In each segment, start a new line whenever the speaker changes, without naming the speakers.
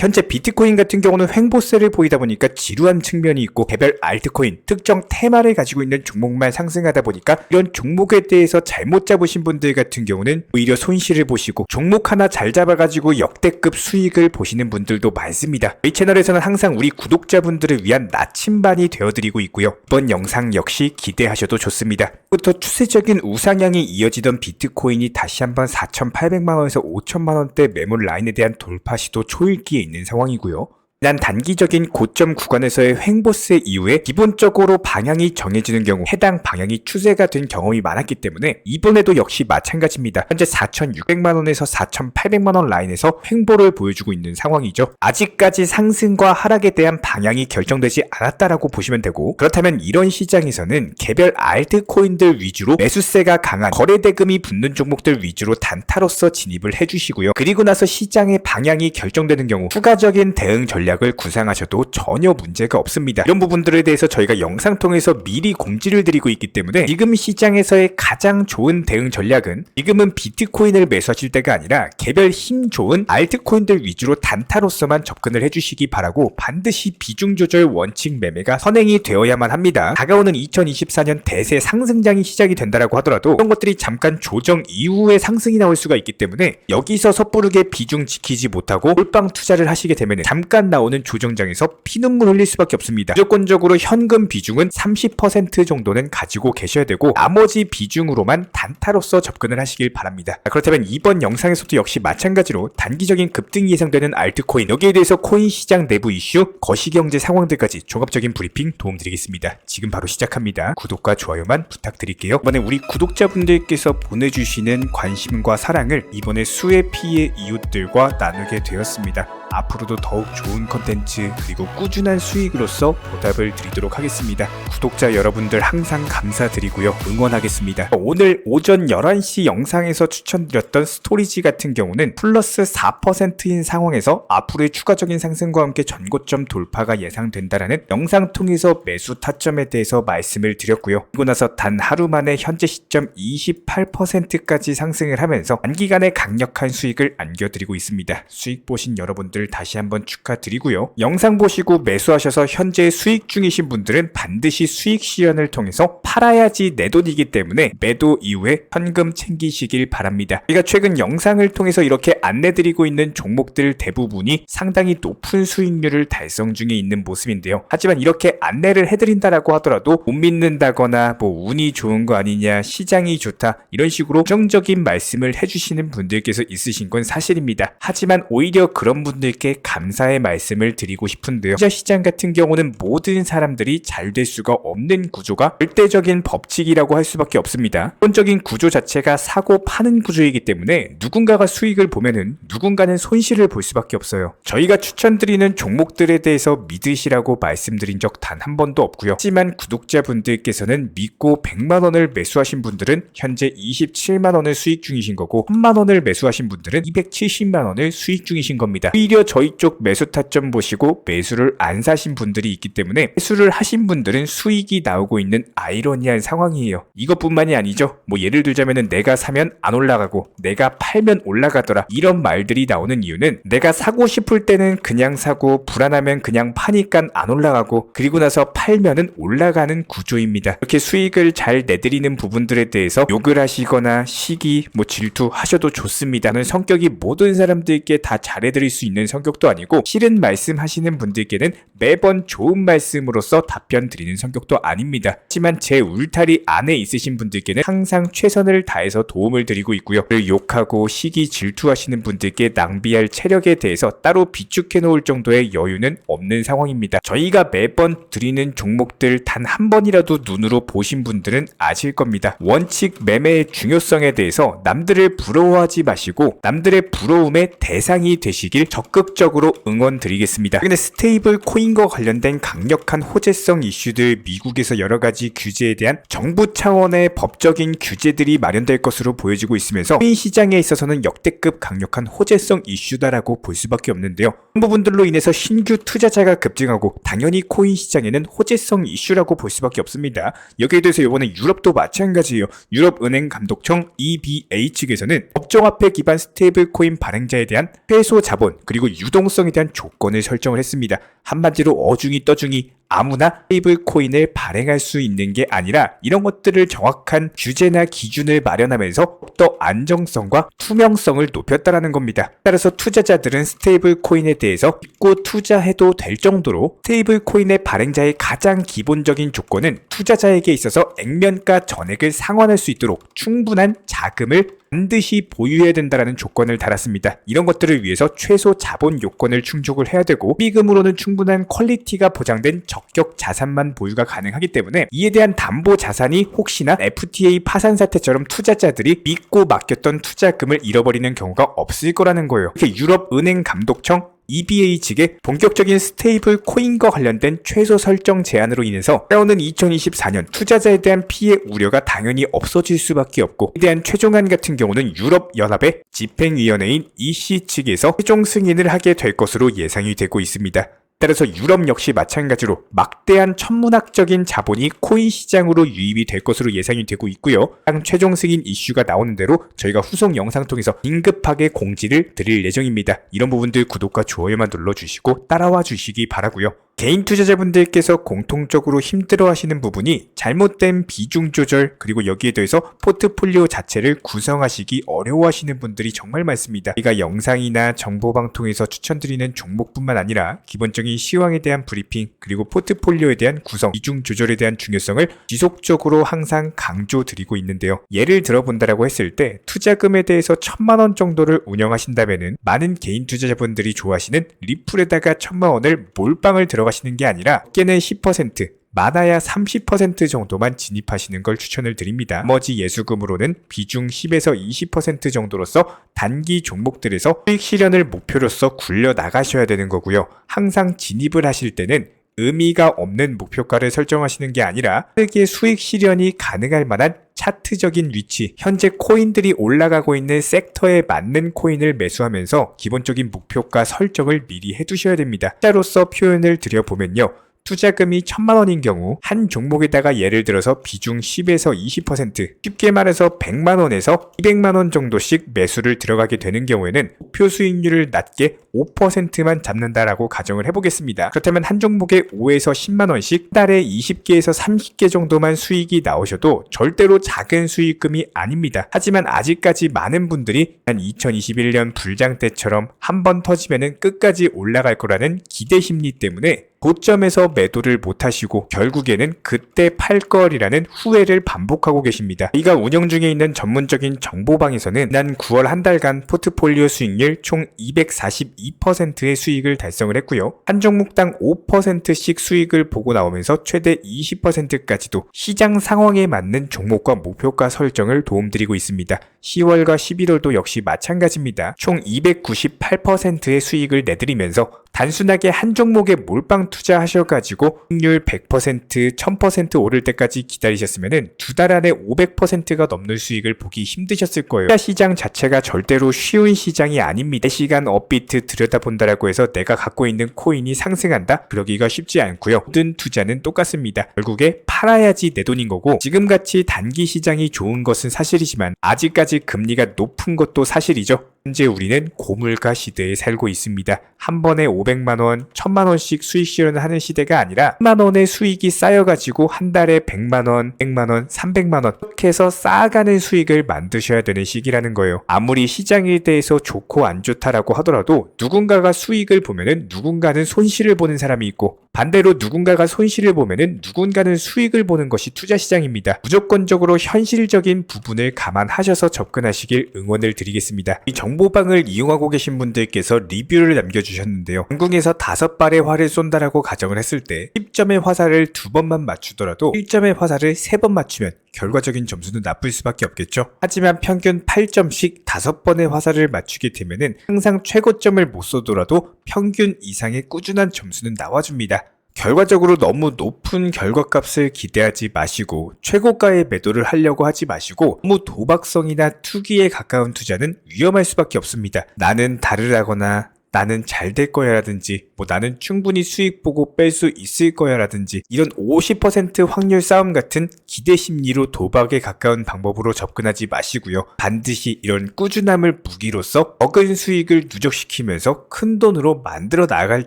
현재 비트코인 같은 경우는 횡보세를 보이다 보니까 지루한 측면이 있고 개별 알트코인, 특정 테마를 가지고 있는 종목만 상승하다 보니까 이런 종목에 대해서 잘못 잡으신 분들 같은 경우는 오히려 손실을 보시고 종목 하나 잘 잡아가지고 역대급 수익을 보시는 분들도 많습니다. 이 채널에서는 항상 우리 구독자분들을 위한 나침반이 되어드리고 있고요. 이번 영상 역시 기대하셔도 좋습니다. 부터 추세적인 우상향이 이어지던 비트코인이 다시 한번 4,800만원에서 5천만원대 매물 라인에 대한 돌파 시도 초읽기에 있는 상황이고요. 난 단기적인 고점 구간에서의 횡보세 이후에 기본적으로 방향이 정해지는 경우 해당 방향이 추세가 된 경험이 많았기 때문에 이번에도 역시 마찬가지입니다. 현재 4,600만원에서 4,800만원 라인에서 횡보를 보여주고 있는 상황이죠. 아직까지 상승과 하락에 대한 방향이 결정되지 않았다라고 보시면 되고, 그렇다면 이런 시장에서는 개별 알트코인들 위주로 매수세가 강한 거래대금이 붙는 종목들 위주로 단타로서 진입을 해주시고요. 그리고 나서 시장의 방향이 결정되는 경우 추가적인 대응 전략을 구상하셔도 전혀 문제가 없습니다. 이런 부분들에 대해서 저희가 영상 통해서 미리 공지를 드리고 있기 때문에 지금 시장에서의 가장 좋은 대응 전략은 지금은 비트코인을 매수하실 때가 아니라 개별 힘 좋은 알트코인들 위주로 단타로서만 접근을 해주시기 바라고, 반드시 비중 조절 원칙 매매가 선행이 되어야만 합니다. 다가오는 2024년 대세 상승장이 시작이 된다라고 하더라도 이런 것들이 잠깐 조정 이후에 상승이 나올 수가 있기 때문에 여기서 섣부르게 비중 지키지 못하고 몰빵 투자를 하시게 되면 잠깐 나오는 조정장에서 피눈물 흘릴 수밖에 없습니다. 무조건적으로 현금 비중은 30% 정도는 가지고 계셔야 되고 나머지 비중으로만 단타로서 접근을 하시길 바랍니다. 그렇다면 이번 영상에서도 역시 마찬가지로 단기적인 급등이 예상되는 알트코인, 여기에 대해서 코인 시장 내부 이슈, 거시경제 상황들까지 종합적인 브리핑 도움드리겠습니다. 지금 바로 시작합니다. 구독과 좋아요만 부탁드릴게요. 이번에 우리 구독자분들께서 보내주시는 관심과 사랑을 이번에 수혜 피해 이웃들과 나누게 되었습니다. 앞으로도 더욱 좋은 컨텐츠 그리고 꾸준한 수익으로서 보답을 드리도록 하겠습니다. 구독자 여러분들 항상 감사드리고요. 응원하겠습니다. 오늘 오전 11시 영상에서 추천드렸던 스토리지 같은 경우는 플러스 4%인 상황에서 앞으로의 추가적인 상승과 함께 전고점 돌파가 예상된다라는 영상 통해서 매수 타점에 대해서 말씀을 드렸고요. 그리고 나서 단 하루 만에 현재 시점 28%까지 상승을 하면서 단기간에 강력한 수익을 안겨드리고 있습니다. 수익 보신 여러분들 다시 한번 축하드리고요. 영상 보시고 매수하셔서 현재 수익 중이신 분들은 반드시 수익 실현을 통해서 팔아야지 내 돈이기 때문에 매도 이후에 현금 챙기시길 바랍니다. 우리가 최근 영상을 통해서 이렇게 안내드리고 있는 종목들 대부분이 상당히 높은 수익률을 달성 중에 있는 모습인데요. 하지만 이렇게 안내를 해드린다라고 하더라도 못 믿는다거나 운이 좋은 거 아니냐, 시장이 좋다, 이런 식으로 부정적인 말씀을 해주시는 분들께서 있으신 건 사실입니다. 하지만 오히려 그런 분들께 감사의 말씀을 드리고 싶은데요. 투자 시장 같은 경우는 모든 사람들이 잘 될 수가 없는 구조가 절대적인 법칙이라고 할 수밖에 없습니다. 기본적인 구조 자체가 사고 파는 구조이기 때문에 누군가가 수익을 보면은 누군가는 손실을 볼 수밖에 없어요. 저희가 추천드리는 종목들에 대해서 믿으시라고 말씀드린 적 단 한 번도 없고요. 하지만 구독자분들께서는 믿고 100만원을 매수하신 분들은 현재 27만원을 수익 중이신 거고 3만원을 매수하신 분들은 270만원을 수익 중이신 겁니다. 오히려 저희 쪽 매수 타점 보시고 매수를 안 사신 분들이 있기 때문에 매수를 하신 분들은 수익이 나오고 있는 아이러니한 상황이에요. 이것뿐만이 아니죠. 예를 들자면은 내가 사면 안 올라가고 내가 팔면 올라가더라, 이런 말들이 나오는 이유는 내가 사고 싶을 때는 그냥 사고 불안하면 그냥 파니까 안 올라가고 그리고 나서 팔면은 올라가는 구조입니다. 이렇게 수익을 잘 내드리는 부분들에 대해서 욕을 하시거나 시기, 질투하셔도 좋습니다. 저는 성격이 모든 사람들께 다 잘해드릴 수 있는 성격도 아니고 싫은 말씀 하시는 분들께는 매번 좋은 말씀으로써 답변 드리는 성격도 아닙니다. 하지만 제 울타리 안에 있으신 분들께는 항상 최선을 다해서 도움을 드리고 있고요. 욕하고 시기 질투하시는 분들께 낭비할 체력에 대해서 따로 비축해 놓을 정도의 여유는 없는 상황입니다. 저희가 매번 드리는 종목들 단 한 번이라도 눈으로 보신 분들은 아실 겁니다. 원칙 매매의 중요성에 대해서 남들을 부러워하지 마시고 남들의 부러움의 대상이 되시길 적극적으로 응원드리겠습니다. 최근에 스테이블 코인과 관련된 강력한 호재성 이슈들, 미국에서 여러가지 규제에 대한 정부 차원의 법적인 규제들이 마련될 것으로 보여지고 있으면서 코인 시장에 있어서는 역대급 강력한 호재성 이슈다라고 볼 수밖에 없는데요. 이런 부분들로 인해서 신규 투자자가 급증하고 당연히 코인 시장에는 호재성 이슈라고 볼 수밖에 없습니다. 여기에 대해서 이번에 유럽도 마찬가지예요. 유럽은행감독청 EBA 측에서는 법정화폐 기반 스테이블 코인 발행자에 대한 회소 자본 그리고 그리고 유동성에 대한 조건을 설정을 했습니다. 한마디로 어중이 떠중이 아무나 스테이블 코인을 발행할 수 있는 게 아니라 이런 것들을 정확한 규제나 기준을 마련하면서 더 안정성과 투명성을 높였다라는 겁니다. 따라서 투자자들은 스테이블 코인에 대해서 믿고 투자해도 될 정도로 스테이블 코인의 발행자의 가장 기본적인 조건은 투자자에게 있어서 액면가 전액을 상환할 수 있도록 충분한 자금을 반드시 보유해야 된다는 조건을 달았습니다. 이런 것들을 위해서 최소 자본 요건을 충족을 해야 되고 미금으로는 충분한 퀄리티가 보장된 적격 자산만 보유가 가능하기 때문에 이에 대한 담보 자산이 혹시나 FTA 파산 사태처럼 투자자들이 믿고 맡겼던 투자금을 잃어버리는 경우가 없을 거라는 거예요. 이렇게 유럽 은행 감독청 EBA 측의 본격적인 스테이블 코인과 관련된 최소 설정 제한으로 인해서 따라오는 2024년 투자자에 대한 피해 우려가 당연히 없어질 수밖에 없고, 이에 대한 최종안 같은 경우는 유럽 연합의 집행위원회인 EC 측에서 최종 승인을 하게 될 것으로 예상이 되고 있습니다. 따라서 유럽 역시 마찬가지로 막대한 천문학적인 자본이 코인 시장으로 유입이 될 것으로 예상이 되고 있고요. 당 최종 승인 이슈가 나오는 대로 저희가 후속 영상 통해서 긴급하게 공지를 드릴 예정입니다. 이런 부분들 구독과 좋아요만 눌러주시고 따라와 주시기 바라고요. 개인 투자자분들께서 공통적으로 힘들어하시는 부분이 잘못된 비중 조절, 그리고 여기에 더해서 포트폴리오 자체를 구성하시기 어려워하시는 분들이 정말 많습니다. 저희가 영상이나 정보방 통해서 추천드리는 종목뿐만 아니라 기본적인 시황에 대한 브리핑, 그리고 포트폴리오에 대한 구성, 비중 조절에 대한 중요성을 지속적으로 항상 강조드리고 있는데요. 예를 들어본다라고 했을 때 투자금에 대해서 1000만원 정도를 운영하신다면은 많은 개인 투자자분들이 좋아하시는 리플에다가 1000만원을 몰빵을 들어가시는 게 아니라 깨는 10%, 많아야 30% 정도만 진입하시는 걸 추천을 드립니다. 나머지 예수금으로는 비중 10에서 20% 정도로서 단기 종목들에서 수익 실현을 목표로서 굴려 나가셔야 되는 거고요. 항상 진입을 하실 때는 의미가 없는 목표가를 설정하시는 게 아니라 빠르게 수익 실현이 가능할 만한 차트적인 위치, 현재 코인들이 올라가고 있는 섹터에 맞는 코인을 매수하면서 기본적인 목표가 설정을 미리 해두셔야 됩니다. 숫자로서 표현을 드려보면요. 투자금이 1000만원인 경우 한 종목에다가 예를 들어서 비중 10에서 20%, 쉽게 말해서 100만원에서 200만원 정도씩 매수를 들어가게 되는 경우에는 목표 수익률을 낮게 5%만 잡는다라고 가정을 해보겠습니다. 그렇다면 한 종목에 5에서 10만원씩 달에 20개에서 30개 정도만 수익이 나오셔도 절대로 작은 수익금이 아닙니다. 하지만 아직까지 많은 분들이 한 2021년 불장 때처럼 한 번 터지면은 끝까지 올라갈 거라는 기대 심리 때문에 고점에서 매도를 못하시고 결국에는 그때 팔걸이라는 후회를 반복하고 계십니다. 저희가 운영 중에 있는 전문적인 정보방에서는 지난 9월 한 달간 포트폴리오 수익률 총 242%의 수익을 달성을 했고요. 한 종목당 5%씩 수익을 보고 나오면서 최대 20%까지도 시장 상황에 맞는 종목과 목표가 설정을 도움드리고 있습니다. 10월과 11월도 역시 마찬가지입니다. 총 298%의 수익을 내드리면서 단순하게 한 종목에 몰빵 투자하셔가지고 수익률 100%, 1000% 오를 때까지 기다리셨으면 두 달 안에 500%가 넘는 수익을 보기 힘드셨을 거예요. 투자 시장 자체가 절대로 쉬운 시장이 아닙니다. 시간 업비트 들여다본다라고 해서 내가 갖고 있는 코인이 상승한다? 그러기가 쉽지 않고요. 모든 투자는 똑같습니다. 결국에 팔아야지 내 돈인 거고, 지금같이 단기 시장이 좋은 것은 사실이지만 아직까지 금리가 높은 것도 사실이죠. 현재 우리는 고물가 시대에 살고 있습니다. 한 번에 500만원, 1000만원씩 수익 실현을 하는 시대가 아니라 10만원의 수익이 쌓여가지고 한 달에 100만원, 100만원, 300만원 이렇게 해서 쌓아가는 수익을 만드셔야 되는 시기라는 거예요. 아무리 시장에 대해서 좋고 안 좋다라고 하더라도 누군가가 수익을 보면은 누군가는 손실을 보는 사람이 있고, 반대로 누군가가 손실을 보면은 누군가는 수익을 보는 것이 투자 시장입니다. 무조건적으로 현실적인 부분을 감안하셔서 접근하시길 응원을 드리겠습니다. 이 정보방을 이용하고 계신 분들께서 리뷰를 남겨주셨는데요. 영궁에서 5발의 활을 쏜다라고 가정을 했을 때 10점의 화살을 2번만 맞추더라도 1점의 화살을 3번 맞추면 결과적인 점수는 나쁠 수밖에 없겠죠. 하지만 평균 8점씩 5번의 화살을 맞추게 되면은 항상 최고점을 못 쏘더라도 평균 이상의 꾸준한 점수는 나와줍니다. 결과적으로 너무 높은 결과값을 기대하지 마시고 최고가의 매도를 하려고 하지 마시고 너무 도박성이나 투기에 가까운 투자는 위험할 수밖에 없습니다. 나는 다르다거나 나는 잘 될 거야 라든지 나는 충분히 수익 보고 뺄 수 있을 거야 라든지 이런 50% 확률 싸움 같은 기대 심리로 도박에 가까운 방법으로 접근하지 마시고요. 반드시 이런 꾸준함을 무기로써 적은 수익을 누적시키면서 큰 돈으로 만들어 나갈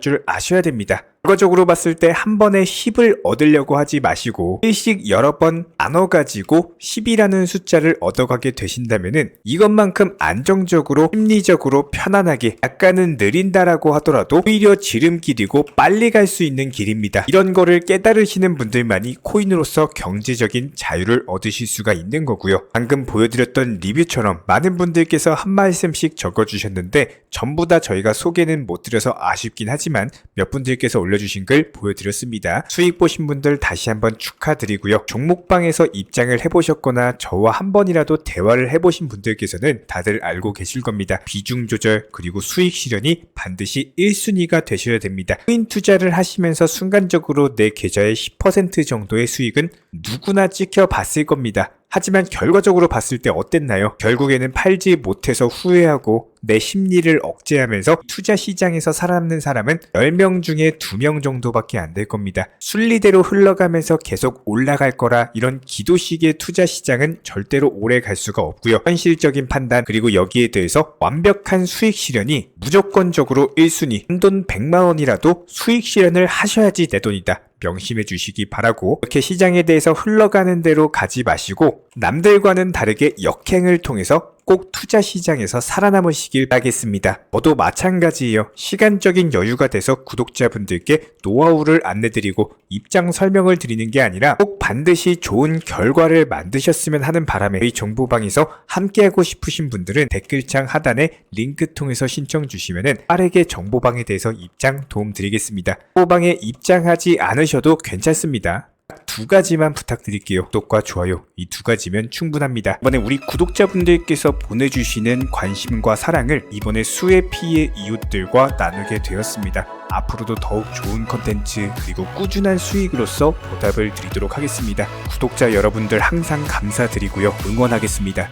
줄 아셔야 됩니다. 결과적으로 봤을 때 한 번에 10을 얻으려고 하지 마시고 일씩 여러 번 나눠가지고 10이라는 숫자를 얻어가게 되신다면은 이것만큼 안정적으로 심리적으로 편안하게 약간은 느린다라고 하더라도 오히려 지름길이고 빨리 갈 수 있는 길입니다. 이런 거를 깨달으시는 분들만이 코인으로서 경제적인 자유를 얻으실 수가 있는 거고요. 방금 보여드렸던 리뷰처럼 많은 분들께서 한 말씀씩 적어주셨는데 전부 다 저희가 소개는 못 드려서 아쉽긴 하지만 몇 분들께서 올려주신 글 보여드렸습니다. 수익 보신 분들 다시 한번 축하드리고요. 종목방에서 입장을 해보셨거나 저와 한 번이라도 대화를 해보신 분들께서는 다들 알고 계실 겁니다. 비중 조절 그리고 수익 실현이 반드시 1순위가 되셔야 됩니다. 코인 투자를 하시면서 순간적으로 내 계좌의 10% 정도의 수익은 누구나 찍혀봤을 겁니다. 하지만 결과적으로 봤을 때 어땠나요? 결국에는 팔지 못해서 후회하고 내 심리를 억제하면서 투자 시장에서 살아남는 사람은 10명 중에 2명 정도밖에 안 될 겁니다. 순리대로 흘러가면서 계속 올라갈 거라 이런 기도식의 투자 시장은 절대로 오래 갈 수가 없고요. 현실적인 판단 그리고 여기에 대해서 완벽한 수익 실현이 무조건적으로 1순위 한돈 100만 원이라도 수익 실현을 하셔야지 내 돈이다. 명심해 주시기 바라고 이렇게 시장에 대해서 흘러가는 대로 가지 마시고 남들과는 다르게 역행을 통해서 꼭 투자 시장에서 살아남으시길 바라겠습니다. 저도 마찬가지예요. 시간적인 여유가 돼서 구독자분들께 노하우를 안내드리고 입장 설명을 드리는 게 아니라 꼭 반드시 좋은 결과를 만드셨으면 하는 바람에 저희 정보방에서 함께하고 싶으신 분들은 댓글창 하단에 링크 통해서 신청 주시면 빠르게 정보방에 대해서 입장 도움 드리겠습니다. 정보방에 입장하지 않으셔도 괜찮습니다. 딱 2가지만 부탁드릴게요. 구독과 좋아요 이 2가지면 충분합니다. 이번에 우리 구독자분들께서 보내주시는 관심과 사랑을 이번에 수혜 피해 이웃들과 나누게 되었습니다. 앞으로도 더욱 좋은 컨텐츠 그리고 꾸준한 수익으로서 보답을 드리도록 하겠습니다. 구독자 여러분들 항상 감사드리고요. 응원하겠습니다.